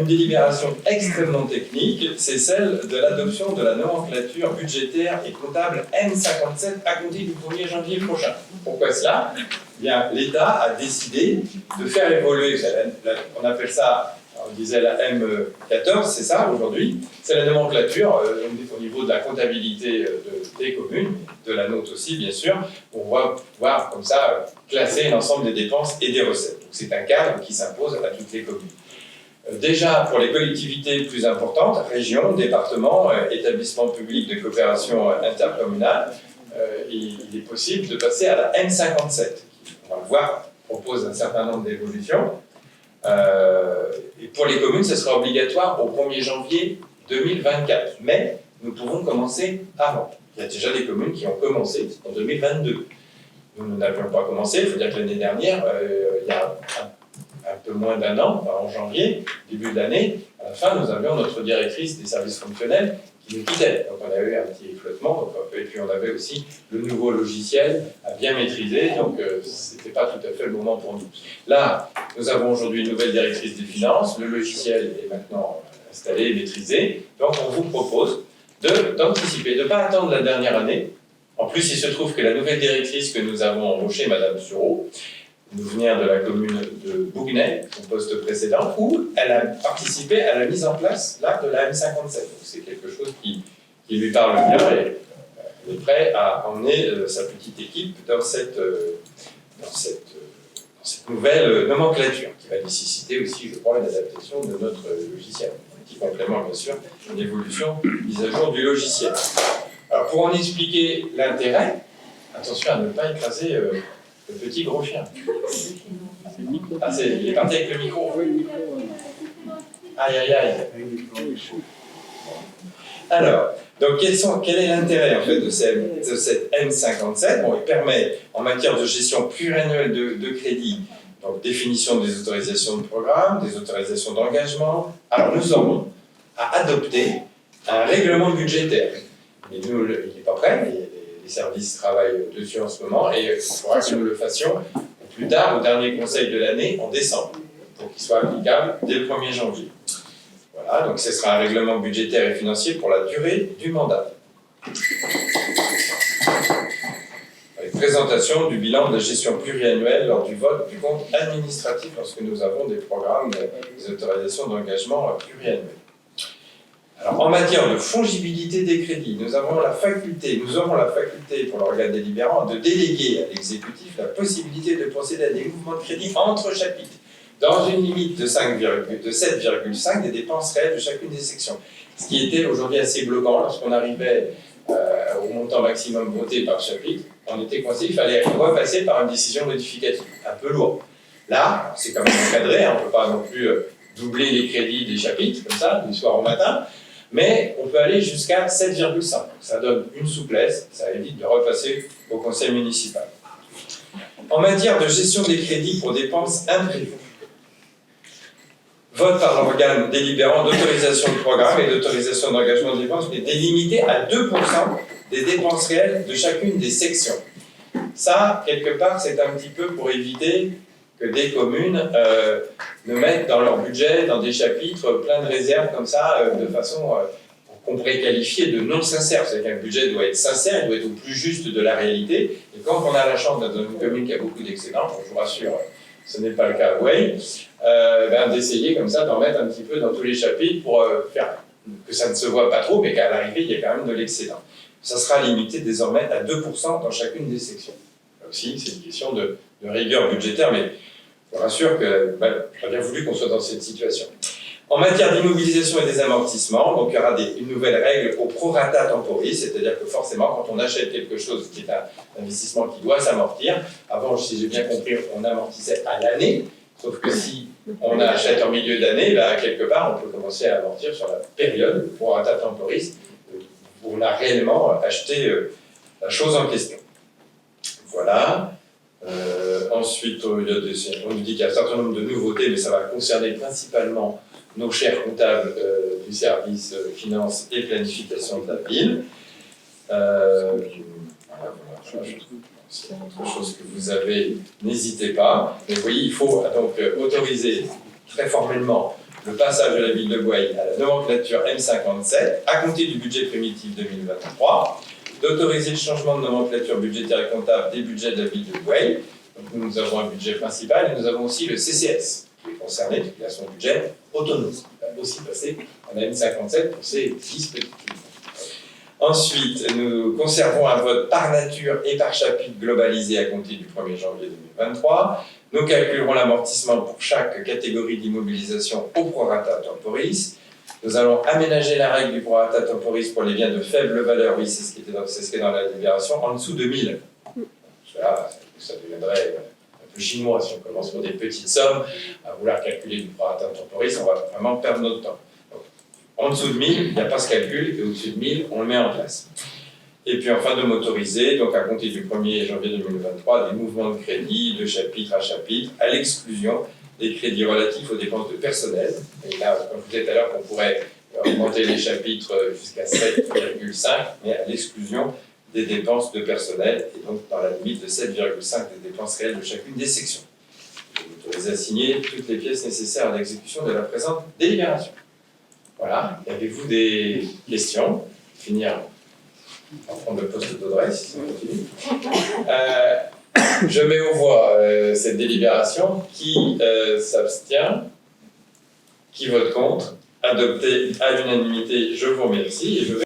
une délibération extrêmement technique, c'est celle de l'adoption de la nomenclature budgétaire et comptable M57 à compter du 1er janvier prochain. Pourquoi cela? Eh bien, l'État a décidé de faire évoluer, on appelle ça, on disait la M14, c'est ça aujourd'hui, c'est la nomenclature au niveau de la comptabilité des communes, de la nôtre aussi bien sûr, on va pouvoir comme ça classer l'ensemble des dépenses et des recettes. Donc c'est un cadre qui s'impose à toutes les communes. Déjà, pour les collectivités plus importantes, régions, départements, établissements publics de coopération intercommunale, il est possible de passer à la M57. On va le voir, propose un certain nombre d'évolutions. Et pour les communes, ce sera obligatoire au 1er janvier 2024. Mais nous pouvons commencer avant. Il y a déjà des communes qui ont commencé en 2022. Nous n'avions pas commencé, il faut dire que l'année dernière, il y a un peu moins d'un an, en janvier, début de l'année, à la fin, nous avions notre directrice des services fonctionnels qui nous quittait. Donc on a eu un petit flottement, et puis on avait aussi le nouveau logiciel à bien maîtriser, donc ce n'était pas tout à fait le moment pour nous. Là, nous avons aujourd'hui une nouvelle directrice des finances, le logiciel est maintenant installé et maîtrisé, donc on vous propose d'anticiper, de ne pas attendre la dernière année. En plus, il se trouve que la nouvelle directrice que nous avons embauchée, Madame Sureau, nous venir de la commune de Bougnay, son poste précédent, où elle a participé à la mise en place là, de la M57. Donc c'est quelque chose qui lui parle bien et elle est prête à emmener sa petite équipe dans cette nouvelle nomenclature, qui va nécessiter aussi, je crois, une adaptation de notre logiciel. Un petit complément, bien sûr, une évolution, mise à jour du logiciel. Alors, pour en expliquer l'intérêt, attention à ne pas écraser le petit gros chien. Ah, il est parti avec le micro. Aïe, aïe, aïe. Alors, donc quel est l'intérêt en fait de cette M57? Bon, il permet, en matière de gestion pluriannuelle de crédit, donc définition des autorisations de programme, des autorisations d'engagement. Alors, nous aurons à adopter un règlement budgétaire. Mais nous, il n'est pas prêt, les services travaillent dessus en ce moment, et il faudra que nous le fassions au plus tard, au dernier conseil de l'année, en décembre, pour qu'il soit applicable dès le 1er janvier. Voilà, donc ce sera un règlement budgétaire et financier pour la durée du mandat. Avec présentation du bilan de gestion pluriannuelle lors du vote du compte administratif lorsque nous avons des programmes, des autorisations d'engagement pluriannuelles. Alors, en matière de fongibilité des crédits, nous aurons la faculté pour l'organe délibérant de déléguer à l'exécutif la possibilité de procéder à des mouvements de crédit entre chapitres, dans une limite de 7,5 des dépenses réelles de chacune des sections. Ce qui était aujourd'hui assez bloquant lorsqu'on arrivait au montant maximum voté par chapitre, on était coincé, il fallait repasser par une décision modificative, un peu lourd. Là, c'est quand même encadré, on ne peut pas non plus doubler les crédits des chapitres, comme ça, du soir au matin, mais on peut aller jusqu'à 7,5. Ça donne une souplesse, ça évite de repasser au conseil municipal. En matière de gestion des crédits pour dépenses imprévues, vote par l'organe délibérant d'autorisation de programme et d'autorisation d'engagement de dépenses, mais délimité à 2% des dépenses réelles de chacune des sections. Ça, quelque part, c'est un petit peu pour éviter que des communes ne mettent dans leur budget, dans des chapitres, plein de réserves comme ça, de façon qu'on pourrait qualifier de non sincère. C'est-à-dire qu'un budget doit être sincère, il doit être au plus juste de la réalité. Et quand on a la chance d'être dans une commune qui a beaucoup d'excédents, je vous rassure, ce n'est pas le cas à Way, d'essayer comme ça d'en mettre un petit peu dans tous les chapitres pour faire que ça ne se voit pas trop, mais qu'à l'arrivée, il y ait quand même de l'excédent. Ça sera limité désormais à 2% dans chacune des sections. Là aussi, c'est une question de rigueur budgétaire, mais je vous rassure que j'aurais bien voulu qu'on soit dans cette situation. En matière d'immobilisation et des amortissements, donc il y aura une nouvelle règle au prorata temporis, c'est-à-dire que forcément, quand on achète quelque chose qui est un investissement qui doit s'amortir, avant, si j'ai bien compris, on amortissait à l'année, sauf que si on achète en milieu d'année, quelque part, on peut commencer à amortir sur la période, le prorata temporis, où on a réellement acheté la chose en question. Voilà. Ensuite, on nous dit qu'il y a un certain nombre de nouveautés, mais ça va concerner principalement nos chers comptables du service finance et planification de la ville. C'est autre chose que vous avez, n'hésitez pas. Mais vous voyez, il faut donc autoriser très formellement le passage de la ville de Gouaille à la nomenclature M57, à compter du budget primitif 2023, d'autoriser le changement de nomenclature budgétaire et comptable des budgets de la ville de Gouaille. Donc nous avons un budget principal et nous avons aussi le CCS, qui est concerné, qui a son budget autonome. Il va aussi passer en M57 pour ces 10 petites villes. Ensuite, nous conservons un vote par nature et par chapitre globalisé à compter du 1er janvier 2023. Nous calculerons l'amortissement pour chaque catégorie d'immobilisation au prorata temporis. Nous allons aménager la règle du prorata temporis pour les biens de faible valeur, oui, c'est ce qui est dans la libération, en dessous de 1000. Là, ça deviendrait un peu chinois si on commence pour des petites sommes à vouloir calculer du prorata temporis, on va vraiment perdre notre temps. En dessous de 1000, il n'y a pas ce calcul, et au-dessus de 1000, on le met en place. Et puis enfin de motoriser, donc à compter du 1er janvier 2023, des mouvements de crédit de chapitre à chapitre, à l'exclusion des crédits relatifs aux dépenses de personnel. Et là, comme je vous disais tout à l'heure, qu'on pourrait augmenter les chapitres jusqu'à 7,5, mais à l'exclusion des dépenses de personnel, et donc dans la limite de 7,5 des dépenses réelles de chacune des sections. Vous autorisez à signer toutes les pièces nécessaires à l'exécution de la présente délibération. Voilà, avez-vous des questions? Finir en prendre le poste d'Audrey, si ça continue. Je mets aux voix cette délibération. Qui s'abstient? Qui vote contre? Adopté à l'unanimité, je vous remercie. Et je vais